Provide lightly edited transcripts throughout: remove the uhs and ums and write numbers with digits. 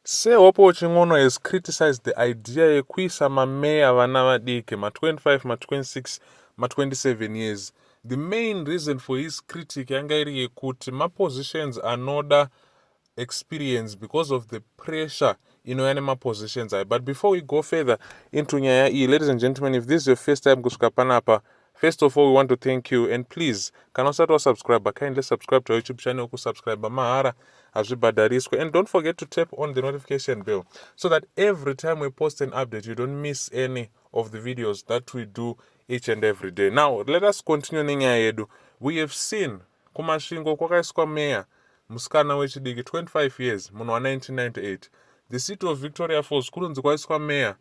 Sehopo Chingono has criticized the idea yekuisa mameya vana vadiki ma25, ma26, ma27 years. The main reason for his critique yanga iri yekuti ma-positions anoda experience because of the pressure inouya nema-positions aya. But before we go further into nyaya iyi, ladies and gentlemen, if this is your first time kusvika panapa, first of all, we want to thank you, and please, kana usati wasubscribe, kindly subscribe to our YouTube channel, kusubscribe mahara, hazvibhadhariswe, and don't forget to tap on the notification bell so that every time we post an update, you don't miss any of the videos that we do each and every day. Now, let us continue nenyaya yedu. We have seen kumasvingo kwakaiswa meya musikana wechidiki 25 years munhu wa1998. The city of Victoria Falls kunonzi kwaiswa meya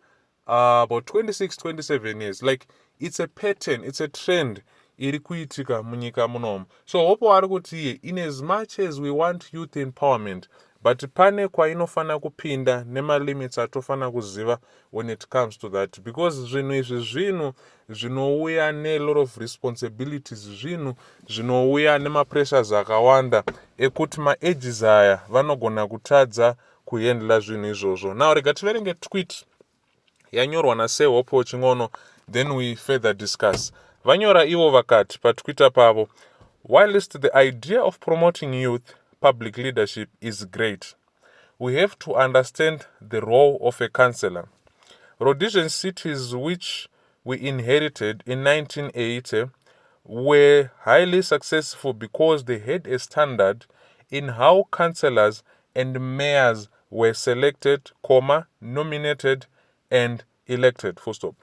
about 26-27 years. Like, it's a pattern, it's a trend iri kuitika munyika munomu. So hopo ari kuti iye, in as much as we want youth empowerment, but pane kwainofana kupinda nema-limits atofana kuziva when it comes to that, because zvinhu izvi zvinhu zvinouya ne-lot of responsibilities, zvinhu zvinouya nema-pressures akawanda ekuti ma-ages aya vanogona kutadza kuhandla zvinhu izvozvo. Now rega tiverenge tweet yanyorwa naSehopo Chingono, then we further discuss. Vanyora ivo vakati patwitter pavo, whilst the idea of promoting youth public leadership is great, we have to understand the role of a councillor. Rhodesian cities which we inherited in 1980 were highly successful because they had a standard in how councillors and mayors were selected, nominated, and elected, full stop.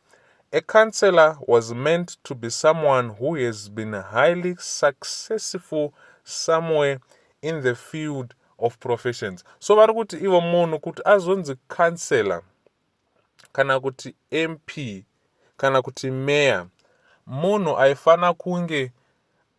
A councillor was meant to be someone who has been highly successful somewhere in the field of professions. So vari kuti ivo munhu kuti azonzi councillor kana kuti MP kana kuti mayor, munhu aifana kunge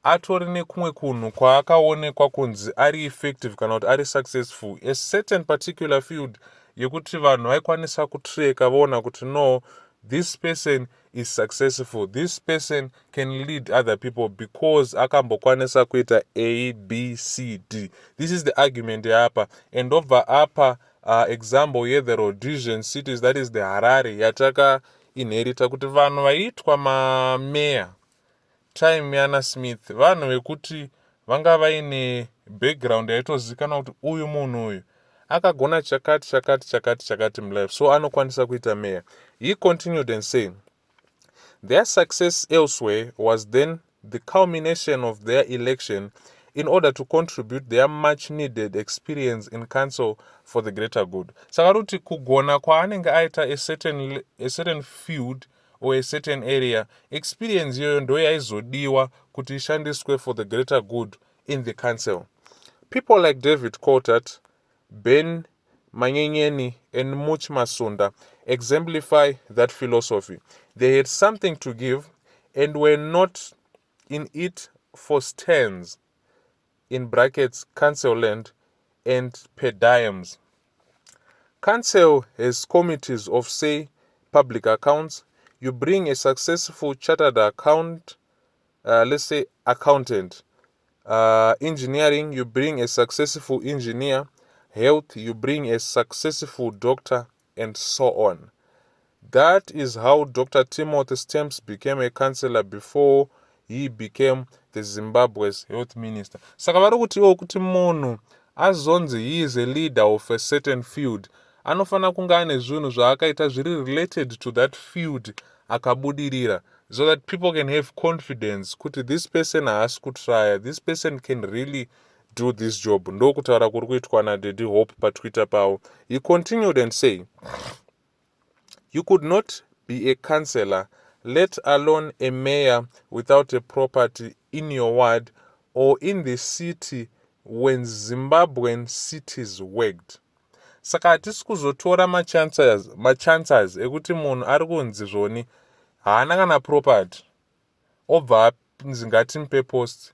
atori nekumwe kunhu kwaakaonekwa kunzi ari effective kana kuti ari successful, a certain particular field yekuti vanhu vaikwanisa kutreka vaona kuti no, this person is successful, this person can lead other people because akambokwanisa kuita A, B, C, D. This is the argument yapa. And over apa example here, the Rhodesian cities, that is the Harare, yataka inherita kuti vanhu vaitwa mameya time yana Smith, vanhu vekuti vanga vaine background yaitozikana kuti uyu munhu uyu akagona chakati mlife, so anokwanisa kuita mayor. He continued and saying, their success elsewhere was then the culmination of their election in order to contribute their much needed experience in council for the greater good. Saka kuti kugona kwaanenge aita a certain field or a certain area, experience yoyo ndo yaizodiwa kuti ishandiswe for the greater good in the council. People like David Coulthard, Ben Manyenyeni, and Much Masunda exemplify that philosophy. They had something to give and were not in it for stands, in brackets, council land, and per diems. Council has committees of, say, public accounts. You bring a successful chartered accountant. Engineering, you bring a successful engineer. Health, you bring a successful doctor, and so on. That is how Dr. Timothy Stamps became a councillor before he became the Zimbabwe's health minister. Saka vari kuti iwo kuti munhu azonzi he is a leader of a certain field, anofana kunga ane zvinhu zvaakaita zviri related to that field akabudirira, so that people can have confidence kuti this person haasi kutraya, this person can really do this job. Ndokutaura kuri kuitwa naDaddy Hope patwitter pavo. He continued and saying, you could not be a councillor, let alone a mayor, without a property in your ward or in the city when Zimbabwean cities worked. Saka hatisi kuzotora machances ekuti munhu ari kunzi zvoni haana kana property obva apinzi ngatimupe post.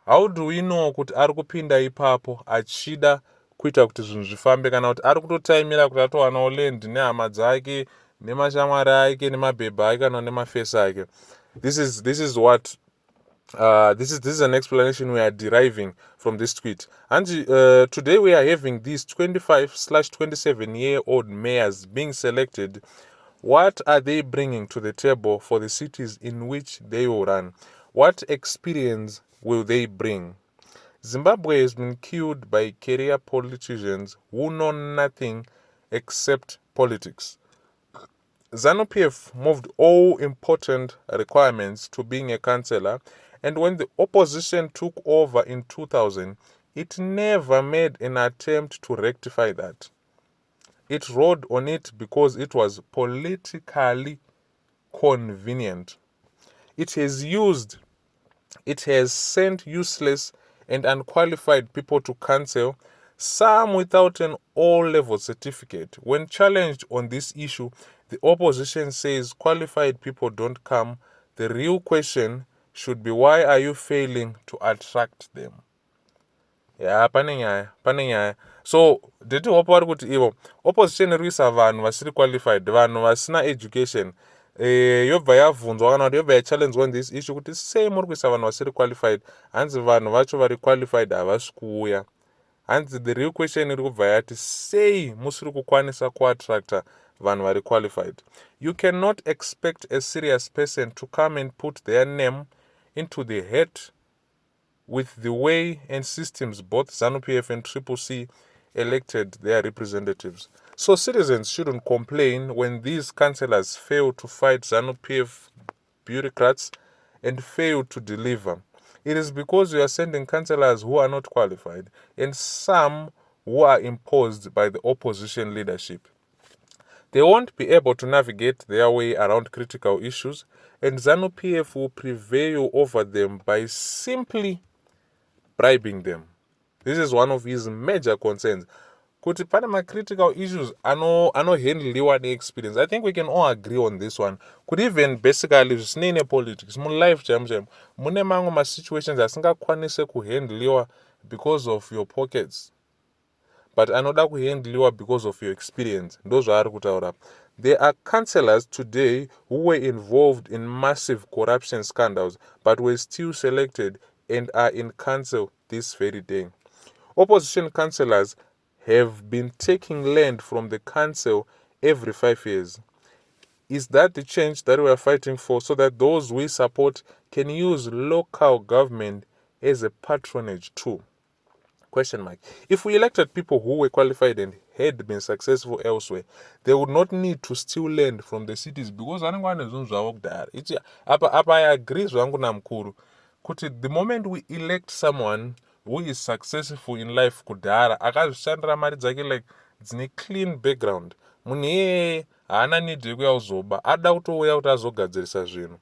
How do we know kuti ari kupinda ipapo achida kuita kuti zvinhu zvifambe, kana kuti ari kutotaimira kuti atowanawo land nehama dzake nemashamwari ake nemabhebha ake kana nemafesi ake? This is what This is an explanation we are deriving from this tweet. And today we are having these 25/27-year-old mayors being selected. What are they bringing to the table for the cities in which they will run? What experience will they bring? Zimbabwe has been killed by career politicians who know nothing except politics. ZANU-PF moved all important requirements to being a councillor, and when the opposition took over in 2000, it never made an attempt to rectify that. It rode on it because it was politically convenient. It has sent useless and unqualified people to council, some without an O-level certificate. When challenged on this issue, the opposition says qualified people don't come. The real question should be, why are you failing to attract them? Yeah, pane nyaya. So nditi hopa vari kuti ivo opposition iri kuisa vanhu vasiri qualified, vanhu vasina education. Yobva yabvunzwa kana kuti yobva yachallengwa on this issue kuti sei muri kuisa vanhu vasiri qualified, hanzi vanhu vacho vari qualified havasi kuuya. Hanzi the real question iri kubva yati sei musiri kukwanisa kuattracta vanhu vari qualified. You cannot expect a serious person to come and put their name into the hat with the way and systems both ZANU-PF and CCC elected their representatives. So citizens shouldn't complain when these councillors fail to fight ZANU-PF bureaucrats and fail to deliver. It is because you are sending councillors who are not qualified and some who are imposed by the opposition leadership. They won't be able to navigate their way around critical issues, and ZANU-PF will prevail over them by simply bribing them. This is one of his major concerns. Kuti pane critical issues handliwa experience. I think we can all agree on this one. Could even basically zvisinei politics life chaimo mune mamwe situations asingakwanise kuhandliwa because of your pockets, but anoda kuhandliwa because of your experience. Ndozvaari kutaura. There are councillors today who were involved in massive corruption scandals but were still selected and are in council this very day. Opposition councillors have been taking land from the council every 5 years. Is that the change that we are fighting for, so that those we support can use local government as a patronage tool? Question mark. If we elected people who were qualified and had been successful elsewhere, they would not need to steal land from the cities, because I agree zvangu namukuru kuti the moment we elect someone who is successful in life kudhara, akazvishandira mari dzake like dzine clean background, munhu iyeye haana need yekuya kuzoba, ada kutouya kuti azogadzirisa zvinhu.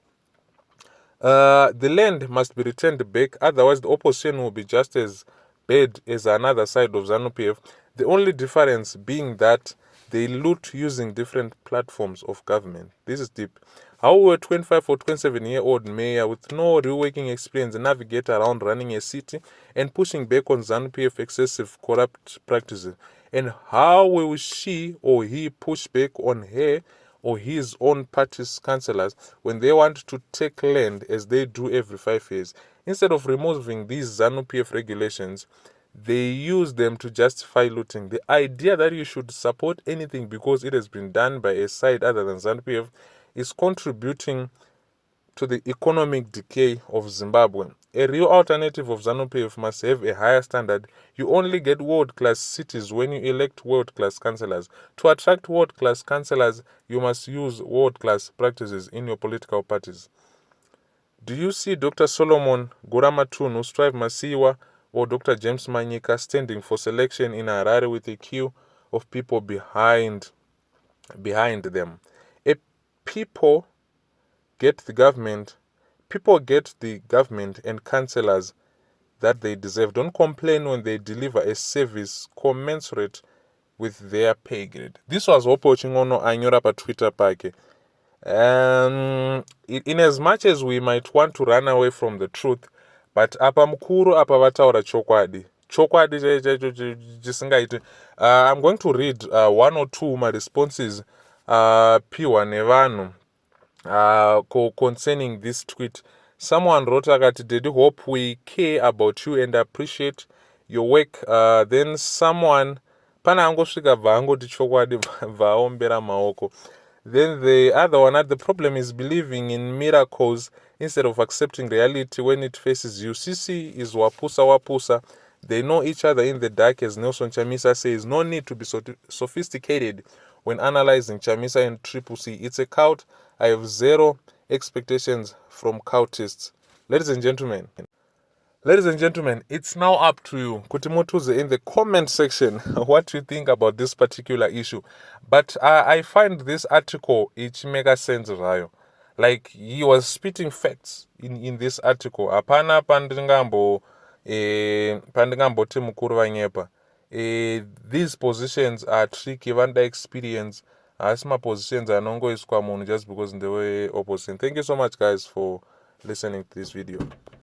The land must be returned back, otherwise the opposition will be just as bad as another side of ZANU-PF, the only difference being that they loot using different platforms of government. This is deep. How will a 25 or 27-year-old mayor with no real working experience navigate around running a city and pushing back on ZANU-PF excessive corrupt practices? And how will she or he push back on her or his own party's councillors when they want to take land as they do every 5 years? Instead of removing these ZANU-PF regulations, they use them to justify looting. The idea that you should support anything because it has been done by a side other than ZANU-PF is contributing to the economic decay of Zimbabwe. A real alternative of ZANU-PF must have a higher standard. You only get world-class cities when you elect world-class councillors. To attract world-class councillors, you must use world-class practices in your political parties. Do you see Dr. Solomon Guramatunu, Strive Masiwa, or Dr. James Manyika standing for selection in Harare with a queue of people behind them? People get the government and councillors that they deserve. Don't complain when they deliver a service commensurate with their pay grade. This was Hopo Chingono anyora pa Twitter pake. In as much as we might want to run away from the truth, but apa mukuru apa vataura chokwadi chisingaiti. I'm going to read one or two my responses piwa nevanhu concerning this tweet Someone wrote akati, Daddy, hope we care about you and appreciate your work. Then someone pana angosvika bva angoti chokwadi bva aombera maoko. Then the other one, the problem is believing in miracles instead of accepting reality when it faces you. CC is wapusa wapusa. They know each other in the dark, as Nelson Chamisa says. No need to be sophisticated when analyzing Chamisa and Triple C. It's a cult. I have zero expectations from cultists. Ladies and gentlemen, it's now up to you. Kutimotuze in the comment section what you think about this particular issue. But I find this article it mega sense rayo. Like he was spitting facts in this article. Apana pandingambo mukuru vanyepa. These positions are tricky. Vanda experience. Asma positions are nongo is munhu just because in the way opposite. Thank you so much guys for listening to this video.